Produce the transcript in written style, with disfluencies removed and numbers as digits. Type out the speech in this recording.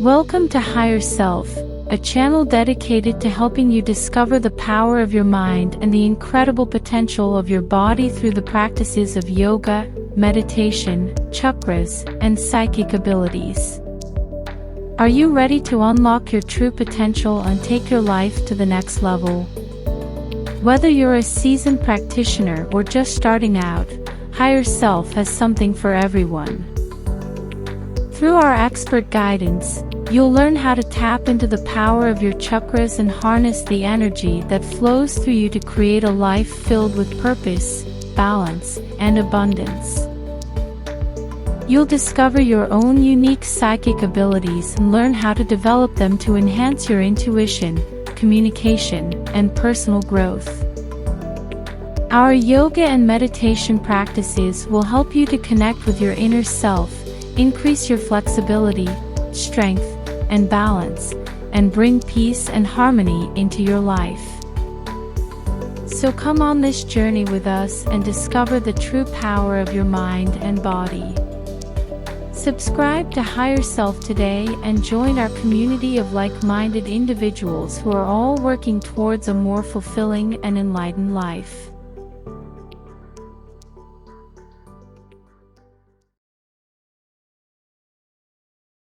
Welcome to Higher Self, a channel dedicated to helping you discover the power of your mind and the incredible potential of your body through the practices of yoga, meditation, chakras, and psychic abilities. Are you ready to unlock your true potential and take your life to the next level? Whether you're a seasoned practitioner or just starting out, Higher Self has something for everyone. Through our expert guidance, you'll learn how to tap into the power of your chakras and harness the energy that flows through you to create a life filled with purpose, balance, and abundance. You'll discover your own unique psychic abilities and learn how to develop them to enhance your intuition, communication, and personal growth. Our yoga and meditation practices will help you to connect with your inner self, increase your flexibility, strength, and balance, and bring peace and harmony into your life. So come on this journey with us and discover the true power of your mind and body. Subscribe to Higher Self today and join our community of like-minded individuals who are all working towards a more fulfilling and enlightened life.